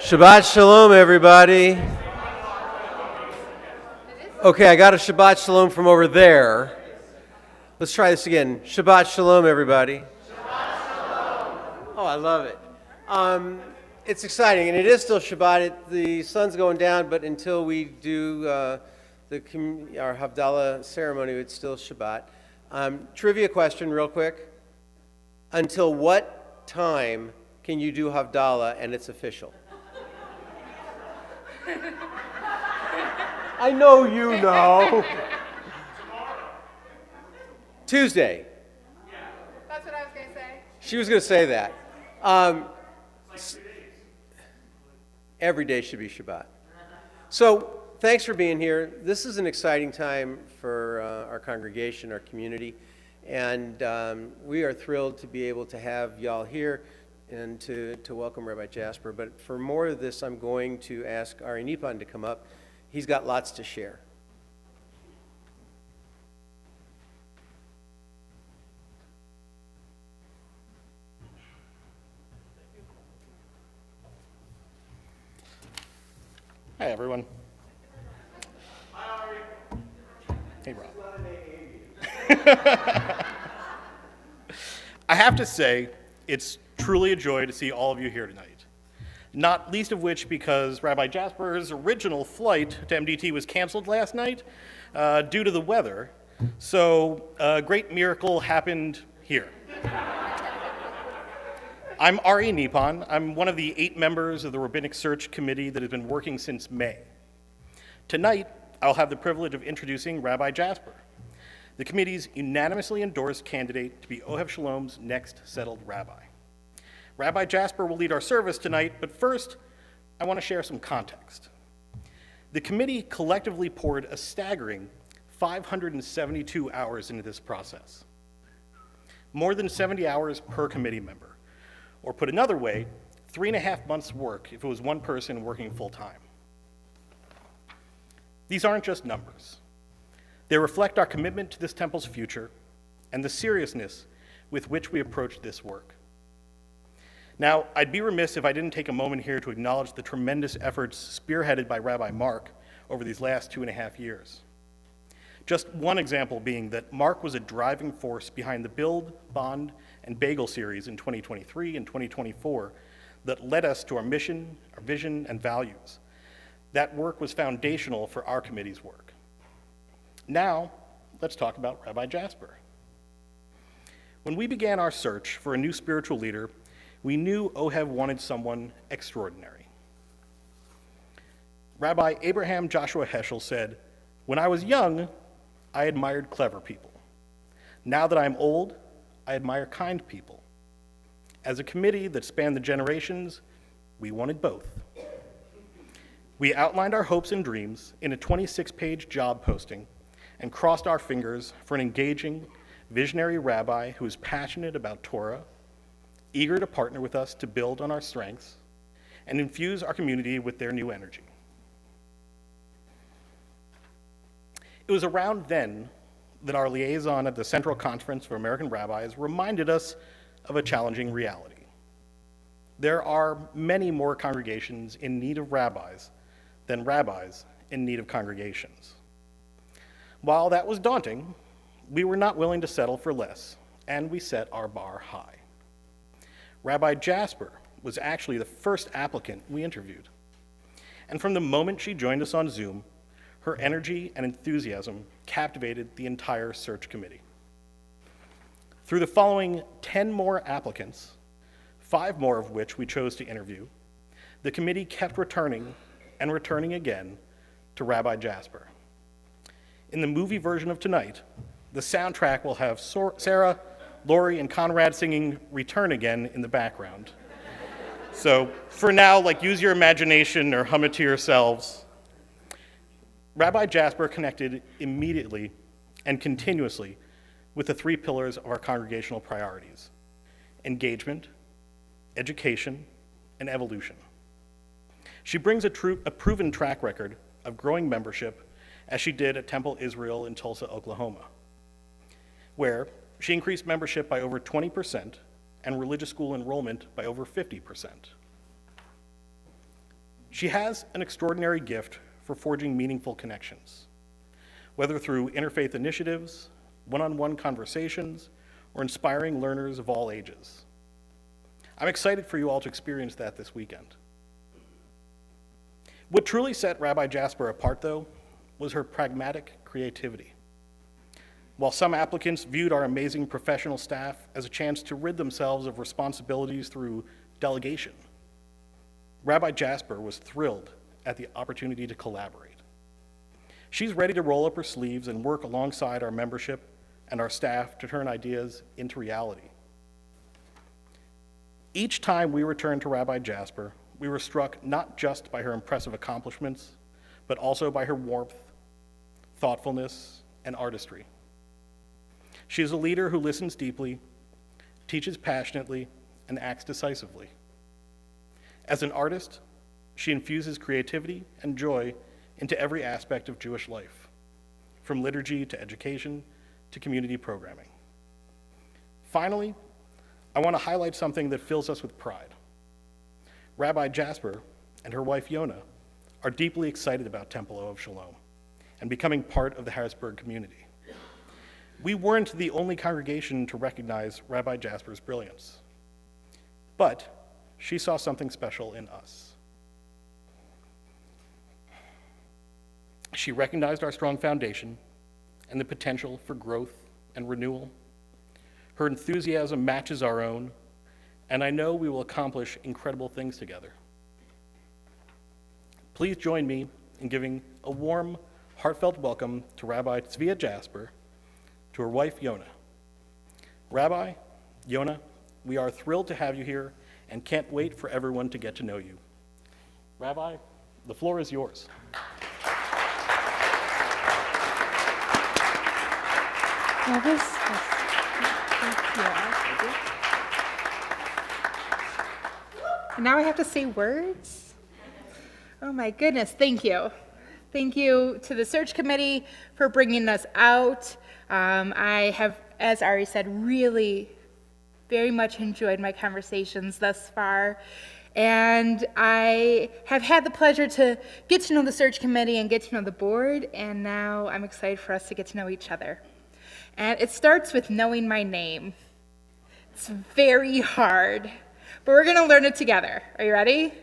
Shabbat Shalom, everybody. Okay, I got a Shabbat Shalom from over there. Let's try this again. Shabbat Shalom, everybody. Shabbat Shalom. Oh, I love it. It's exciting, and it is still Shabbat. The sun's going down, but until we do our Havdalah ceremony, it's still Shabbat. Trivia question, real quick. Until what time can you do Havdalah and it's official? I know you know. Tuesday. That's what I was going to say. She was going to say that. Every day should be Shabbat. So thanks for being here. This is an exciting time for our congregation, our community, and we are thrilled to be able to have y'all here and to welcome Rabbi Jasper. But for more of this, I'm going to ask Ari Nippon to come up. He's got lots to share. Hi, everyone. Hi, Ari. Hey, Rob. I have to say, it's truly a joy to see all of you here tonight. Not least of which because Rabbi Jasper's original flight to MDT was canceled last night due to the weather. So a great miracle happened here. I'm Ari Nippon. I'm one of the 8 members of the Rabbinic Search Committee that has been working since May. Tonight, I'll have the privilege of introducing Rabbi Jasper, the committee's unanimously endorsed candidate to be Ohev Shalom's next settled rabbi. Rabbi Jasper will lead our service tonight, but first, I want to share some context. The committee collectively poured a staggering 572 hours into this process. More than 70 hours per committee member. Or put another way, 3.5 months' work if it was one person working full-time. These aren't just numbers. They reflect our commitment to this temple's future and the seriousness with which we approach this work. Now, I'd be remiss if I didn't take a moment here to acknowledge the tremendous efforts spearheaded by Rabbi Mark over these last 2.5 years. Just one example being that Mark was a driving force behind the Build, Bond, and Bagel series in 2023 and 2024 that led us to our mission, our vision, and values. That work was foundational for our committee's work. Now, let's talk about Rabbi Jasper. When we began our search for a new spiritual leader, we knew Ohev wanted someone extraordinary. Rabbi Abraham Joshua Heschel said, "When I was young, I admired clever people. Now that I'm old, I admire kind people. As a committee that spanned the generations, we wanted both." We outlined our hopes and dreams in a 26-page job posting and crossed our fingers for an engaging, visionary rabbi who is passionate about Torah, eager to partner with us to build on our strengths, and infuse our community with their new energy. It was around then that our liaison at the Central Conference for American Rabbis reminded us of a challenging reality. There are many more congregations in need of rabbis than rabbis in need of congregations. While that was daunting, we were not willing to settle for less, and we set our bar high. Rabbi Jasper was actually the first applicant we interviewed. And from the moment she joined us on Zoom, her energy and enthusiasm captivated the entire search committee. Through the following 10 more applicants, 5 more of which we chose to interview, the committee kept returning and returning again to Rabbi Jasper. In the movie version of tonight, the soundtrack will have Sarah, Lori, and Conrad singing "Return Again" in the background. So for now, use your imagination or hum it to yourselves. Rabbi Jasper connected immediately and continuously with the 3 pillars of our congregational priorities: engagement, education, and evolution. She brings a proven track record of growing membership, as she did at Temple Israel in Tulsa, Oklahoma, where she increased membership by over 20% and religious school enrollment by over 50%. She has an extraordinary gift for forging meaningful connections, whether through interfaith initiatives, one-on-one conversations, or inspiring learners of all ages. I'm excited for you all to experience that this weekend. What truly set Rabbi Jasper apart, though, was her pragmatic creativity. While some applicants viewed our amazing professional staff as a chance to rid themselves of responsibilities through delegation, Rabbi Jasper was thrilled at the opportunity to collaborate. She's ready to roll up her sleeves and work alongside our membership and our staff to turn ideas into reality. Each time we returned to Rabbi Jasper, we were struck not just by her impressive accomplishments, but also by her warmth, thoughtfulness, and artistry. She is a leader who listens deeply, teaches passionately, and acts decisively. As an artist, she infuses creativity and joy into every aspect of Jewish life, from liturgy to education to community programming. Finally, I want to highlight something that fills us with pride. Rabbi Jasper and her wife Yona are deeply excited about Temple of Shalom and becoming part of the Harrisburg community. We weren't the only congregation to recognize Rabbi Jasper's brilliance, but she saw something special in us. She recognized our strong foundation and the potential for growth and renewal. Her enthusiasm matches our own, and I know we will accomplish incredible things together. Please join me in giving a warm, heartfelt welcome to Rabbi Tzvia Jasper, to her wife Yona. Rabbi, Yona, we are thrilled to have you here and can't wait for everyone to get to know you. Rabbi, the floor is yours. Well, thank you. And now I have to say words? Oh my goodness, thank you. Thank you to the search committee for bringing us out. I have, as Ari said, really very much enjoyed my conversations thus far. And I have had the pleasure to get to know the search committee and get to know the board, and now I'm excited for us to get to know each other. And it starts with knowing my name. It's very hard, but we're gonna learn it together. Are you ready?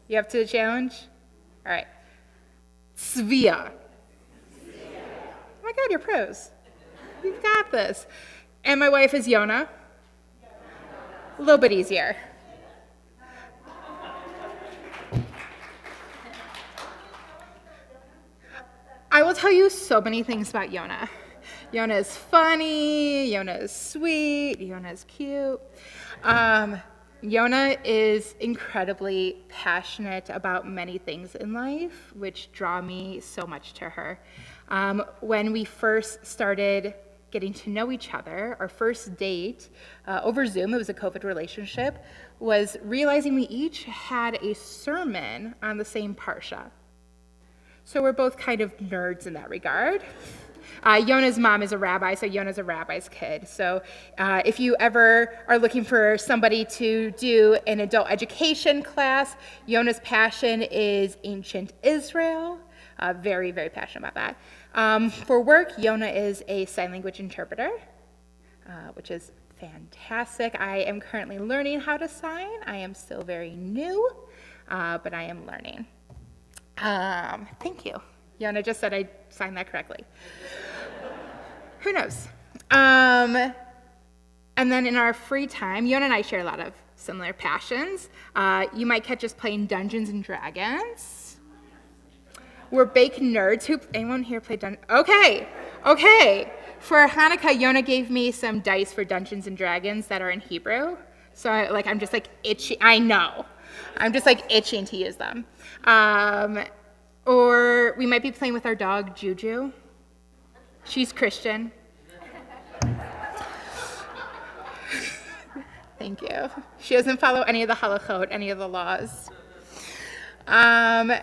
You up to the challenge? All right. Tzvia. Oh my God, you're pros. You've got this. And my wife is Yona. A little bit easier. I will tell you so many things about Yona. Yona is funny, Yona is sweet, Yona is cute. Yona is incredibly passionate about many things in life, which draw me so much to her. When we first started getting to know each other, our first date over Zoom, it was a COVID relationship, was realizing we each had a sermon on the same parsha. So we're both kind of nerds in that regard. Yona's mom is a rabbi, so Yona's a rabbi's kid. So if you ever are looking for somebody to do an adult education class, Yona's passion is ancient Israel. Very, very passionate about that. For work, Yona is a sign language interpreter, which is fantastic. I am currently learning how to sign. I am still very new, but I am learning. Thank you. Yona just said I signed that correctly. Who knows? And then in our free time, Yona and I share a lot of similar passions. You might catch us playing Dungeons and Dragons. We're bake nerds. Anyone here play Dungeons? Okay. For Hanukkah, Yona gave me some dice for Dungeons and Dragons that are in Hebrew. So I'm just like itchy. I know. I'm just like itching to use them. Or we might be playing with our dog, Juju. She's Christian. Thank you. She doesn't follow any of the halachot, any of the laws. And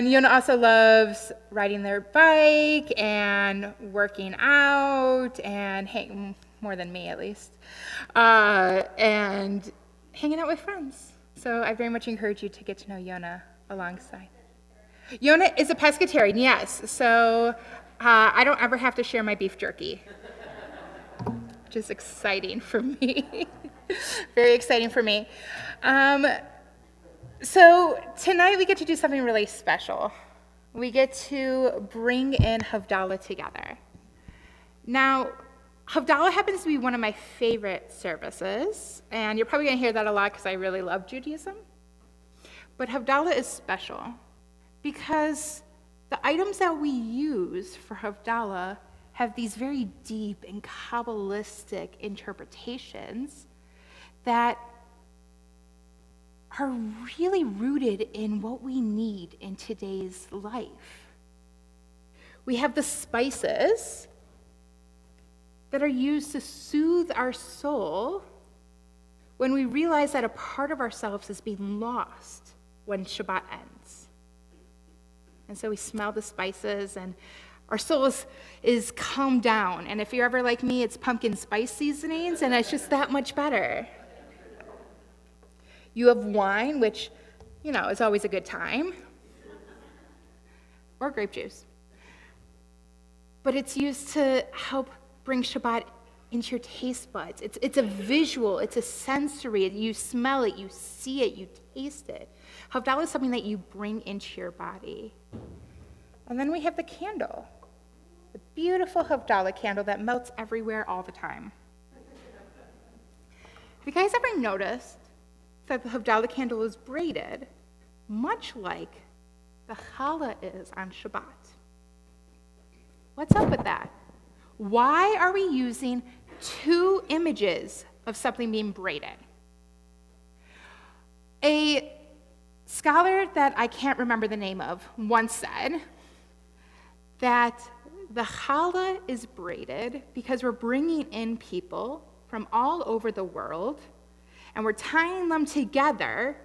Yona also loves riding their bike and working out and more than me at least, and hanging out with friends. So I very much encourage you to get to know Yona alongside. Yona is a pescatarian, yes. So I don't ever have to share my beef jerky, which is exciting for me. Very exciting for me. So tonight we get to do something really special. We get to bring in Havdalah together. Now, Havdalah happens to be one of my favorite services, and you're probably going to hear that a lot because I really love Judaism. But Havdalah is special because the items that we use for Havdalah have these very deep and Kabbalistic interpretations that are really rooted in what we need in today's life. We have the spices that are used to soothe our soul when we realize that a part of ourselves is being lost when Shabbat ends. And so we smell the spices and our soul is calmed down. And if you're ever like me, it's pumpkin spice seasonings, and it's just that much better. You have wine, which, is always a good time, or grape juice. But it's used to help bring Shabbat into your taste buds. It's a visual, it's a sensory. You smell it, you see it, you taste it. Havdalah is something that you bring into your body. And then we have the candle, the beautiful Havdalah candle that melts everywhere all the time. Have you guys ever noticed that the Havdalah candle is braided, much like the challah is on Shabbat? What's up with that? Why are we using two images of something being braided? A scholar that I can't remember the name of once said that the challah is braided because we're bringing in people from all over the world and we're tying them together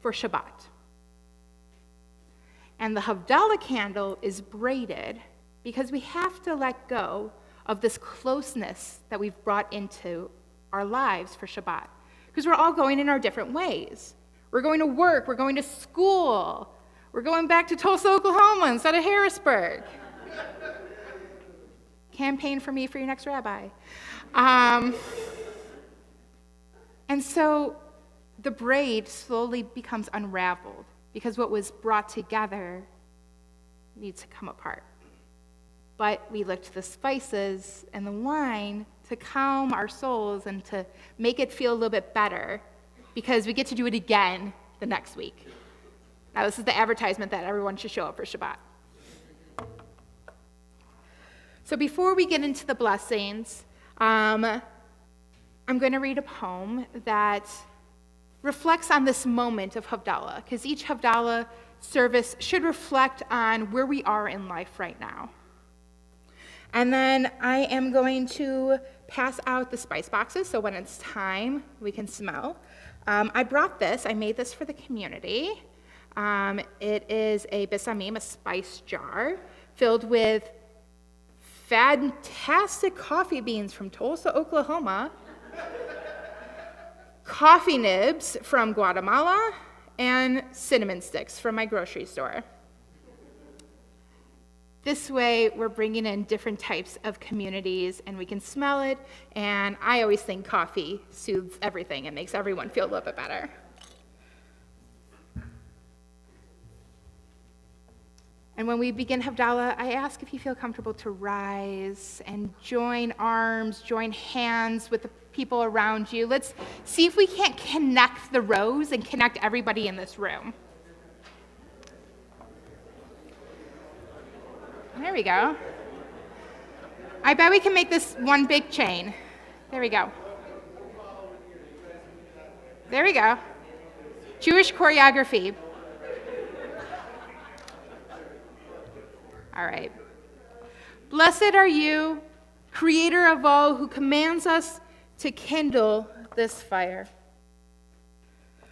for Shabbat. And the Havdalah candle is braided because we have to let go of this closeness that we've brought into our lives for Shabbat. Because we're all going in our different ways. We're going to work, we're going to school, we're going back to Tulsa, Oklahoma instead of Harrisburg. Campaign for me for your next rabbi. And so the braid slowly becomes unraveled because what was brought together needs to come apart. But we look to the spices and the wine to calm our souls and to make it feel a little bit better because we get to do it again the next week. Now, this is the advertisement that everyone should show up for Shabbat. So before we get into the blessings, I'm going to read a poem that reflects on this moment of Havdalah, because each Havdalah service should reflect on where we are in life right now. And then I am going to pass out the spice boxes, so when it's time, we can smell. I brought this. I made this for the community. It is a bisamim, a spice jar, filled with fantastic coffee beans from Tulsa, Oklahoma, coffee nibs from Guatemala, and cinnamon sticks from my grocery store. This way, we're bringing in different types of communities, and we can smell it, and I always think coffee soothes everything and makes everyone feel a little bit better. And when we begin Havdalah, I ask if you feel comfortable to rise and join arms, join hands with the people around you. Let's see if we can't connect the rows and connect everybody in this room. There we go. I bet we can make this one big chain. There we go. There we go. Jewish choreography. All right. Blessed are you, creator of all, who commands us to kindle this fire.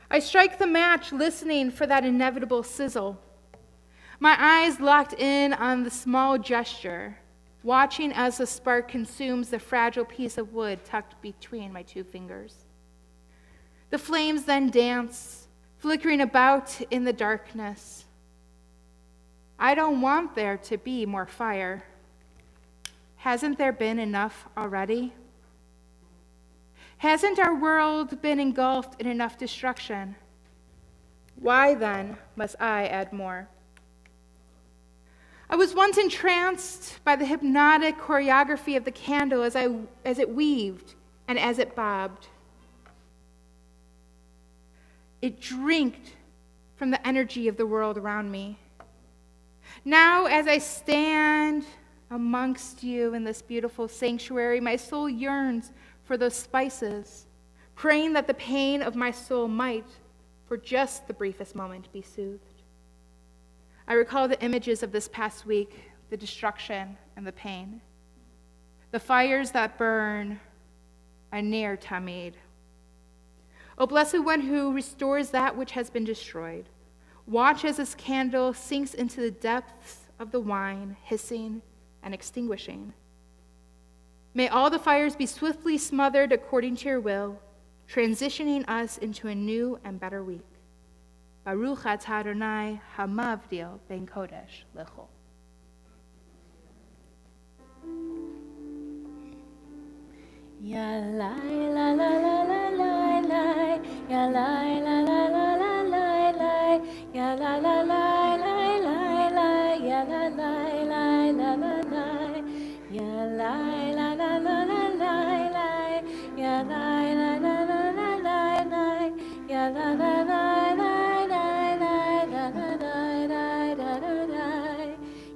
I strike the match, listening for that inevitable sizzle. My eyes locked in on the small gesture, watching as the spark consumes the fragile piece of wood tucked between my two fingers. The flames then dance, flickering about in the darkness. I don't want there to be more fire. Hasn't there been enough already? Hasn't our world been engulfed in enough destruction? Why then must I add more? I was once entranced by the hypnotic choreography of the candle as it weaved and as it bobbed. It drank from the energy of the world around me. Now, as I stand amongst you in this beautiful sanctuary, my soul yearns for those spices, praying that the pain of my soul might, for just the briefest moment, be soothed. I recall the images of this past week, the destruction and the pain. The fires that burn are near Tamid. O blessed one who restores that which has been destroyed, watch as this candle sinks into the depths of the wine, hissing and extinguishing. May all the fires be swiftly smothered according to your will, transitioning us into a new and better week. Baruch atah Adonai hamavdil ben kodesh lechol. Ya la la la la la la la, ya la la la la la la la, ya la la la la la la, ya la la la la la la, ya la la la la la la, ya la la la la la la,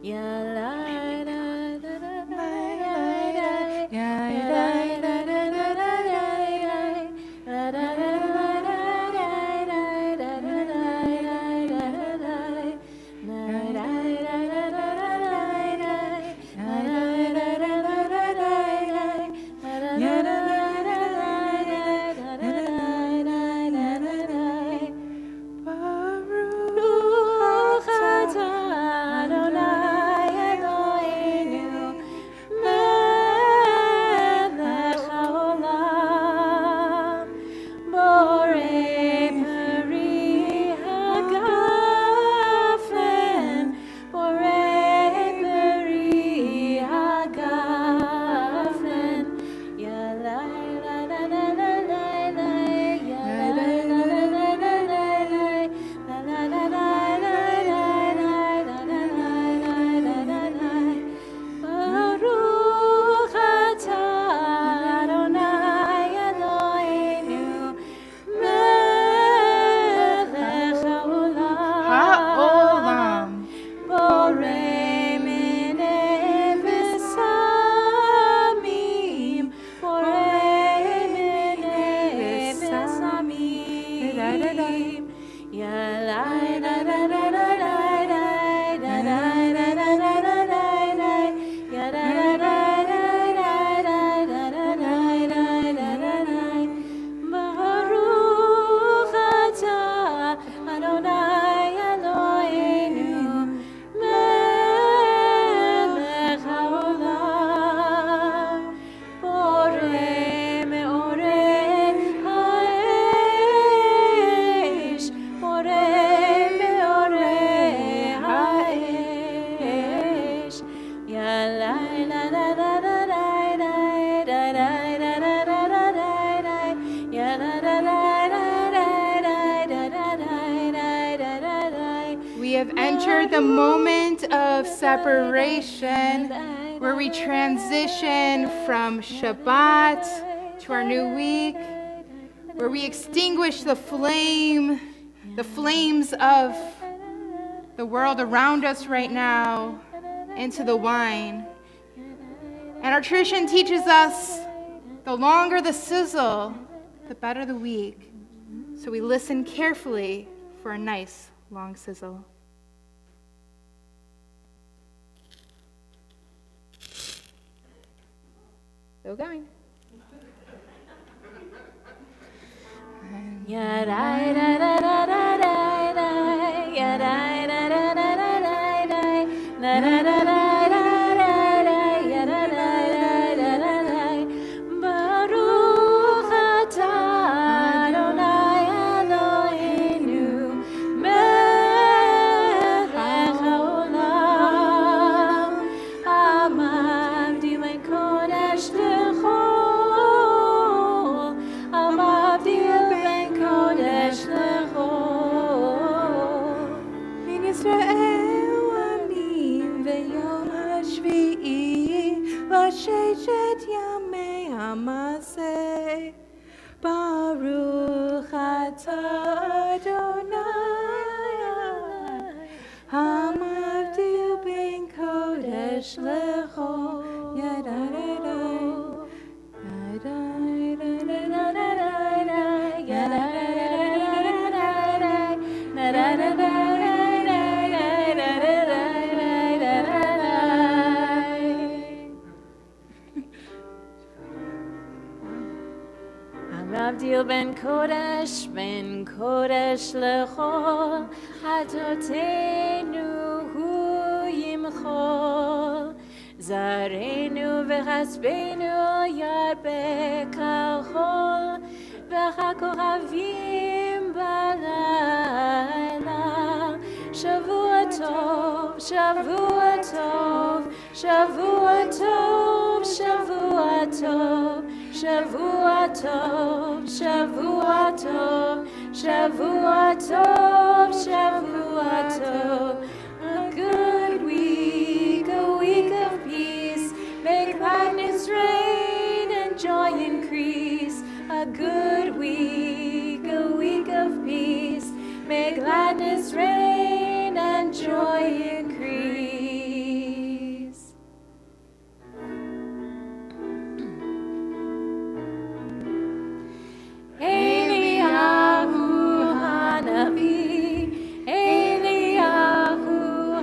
ya la la la la. We have entered the moment of separation where we transition from Shabbat to our new week, where we extinguish the flames of the world around us right now into the wine. And our tradition teaches us the longer the sizzle, the better the week. So we listen carefully for a nice long sizzle. Still going. Baruch atah Adonai Eloheinu ישראל עמים ויום השביעי וששת ימי המעשה. ברוך אתה אדוני המבדיל בין קודש לחול. המבדיל בין קודש לחול, חטאותינו הוא ימחול. זרענו וכספנו ירבה כחול, וככוכבים בלילה. שבוע טוב, שבוע טוב, שבוע טוב, שבוע טוב, שבוע טוב, שבוע טוב, שבוע טוב, שבוע טוב. A good week, a week of peace, make gladness reign and joy increase. A good week, a week of peace, may gladness reign and joy increase. Eliyahu Hanavi, Eliyahu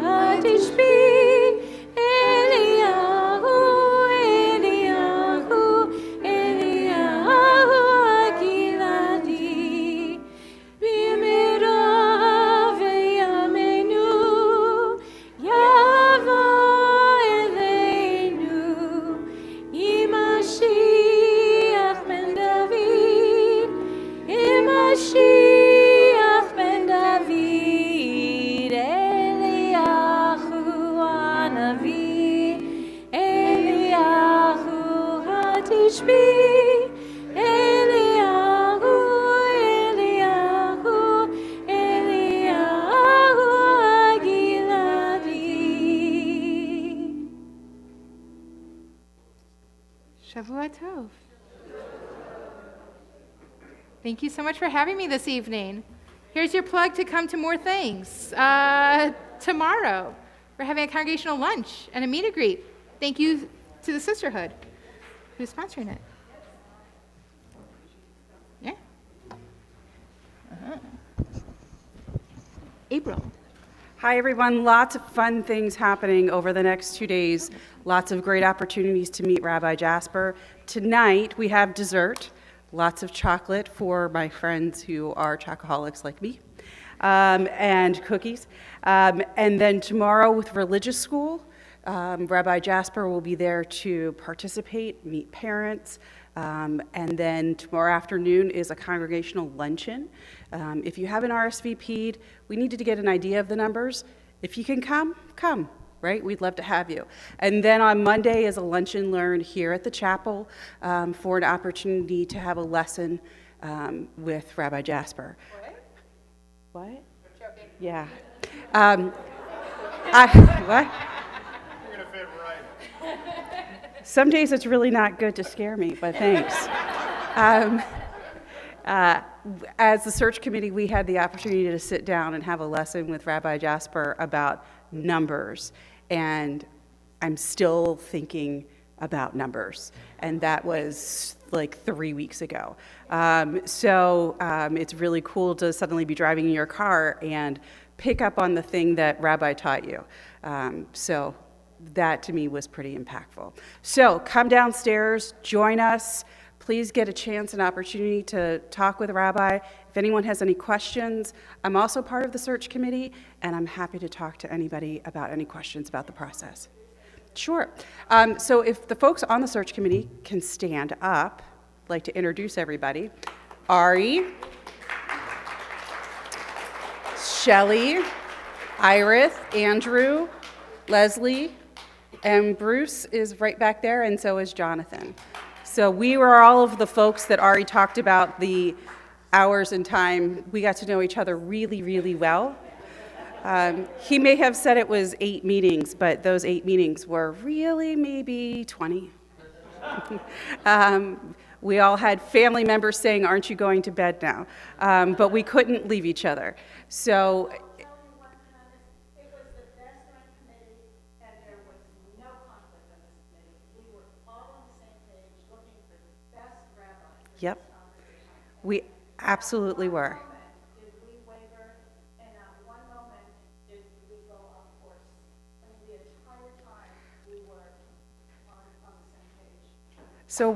Hatishbi, Eliyahu, Eliyahu, Eliyahu Giladi, Bimirav Yamenu, Yavo Eleinu, Imashiach ben David, Imashiach ben David, Eliyahu Hanavi, Eliyahu Hatishbi, Eliyahu, Eliyahu, Eliyahu Giladi. Shavua Tov. Thank you so much for having me this evening. Here's your plug to come to more things. Tomorrow, we're having a congregational lunch and a meet and greet. Thank you to the Sisterhood who's sponsoring it. Yeah. April. Hi, everyone. Lots of fun things happening over the next 2 days. Lots of great opportunities to meet Rabbi Jasper. Tonight, we have dessert. Lots of chocolate for my friends who are chocoholics like me, and cookies. And then tomorrow with religious school, Rabbi Jasper will be there to participate, meet parents. And then tomorrow afternoon is a congregational luncheon. If you haven't RSVP'd, we needed to get an idea of the numbers. If you can come, come, right? We'd love to have you. And then on Monday is a lunch and learn here at the chapel for an opportunity to have a lesson with Rabbi Jasper. What? What? Joking. Yeah. What? You're going to fit right. Some days it's really not good to scare me, but thanks. As the search committee, we had the opportunity to sit down and have a lesson with Rabbi Jasper about numbers, and I'm still thinking about numbers, and that was like 3 weeks ago. So it's really cool to suddenly be driving in your car and pick up on the thing that Rabbi taught you. So that to me was pretty impactful. So come downstairs, join us. Please get a chance and opportunity to talk with Rabbi. If anyone has any questions, I'm also part of the search committee, and I'm happy to talk to anybody about any questions about the process. Sure. So if the folks on the search committee can stand up, I'd like to introduce everybody. Ari, Shelley, Iris, Andrew, Leslie, and Bruce is right back there, and so is Jonathan. So we were all of the folks that Ari talked about, the hours and time. We got to know each other really, really well. He may have said it was 8 meetings, but those 8 meetings were really maybe 20. We all had family members saying, "Aren't you going to bed now?" But we couldn't leave each other. So It was the best run committee, and there was no conflict on this committee. We were all on the same page, looking for the best rabbi. yep, we absolutely were. Did we waver? And at one moment, did we go off course? I mean, the entire time, we were on the same page. So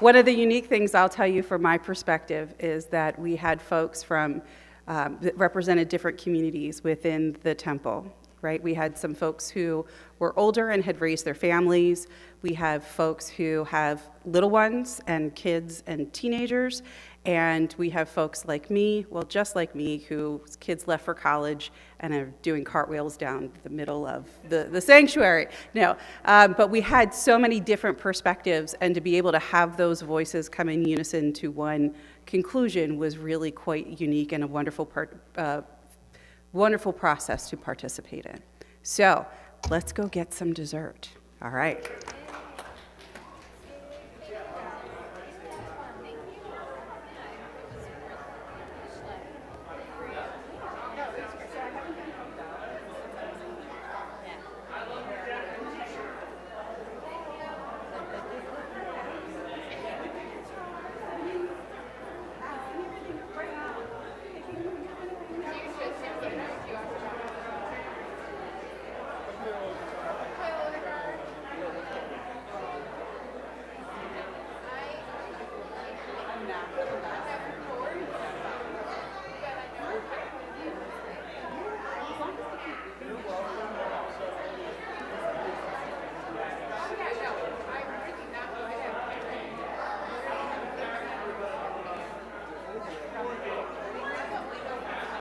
one of the unique things I'll tell you from my perspective is that we had folks from that represented different communities within the temple, right? We had some folks who were older and had raised their families. We have folks who have little ones and kids and teenagers. And we have folks like me, well, just like me, whose kids left for college and are doing cartwheels down the middle of the sanctuary. No, but we had so many different perspectives, and to be able to have those voices come in unison to one conclusion was really quite unique and a wonderful wonderful process to participate in. So let's go get some dessert. All right.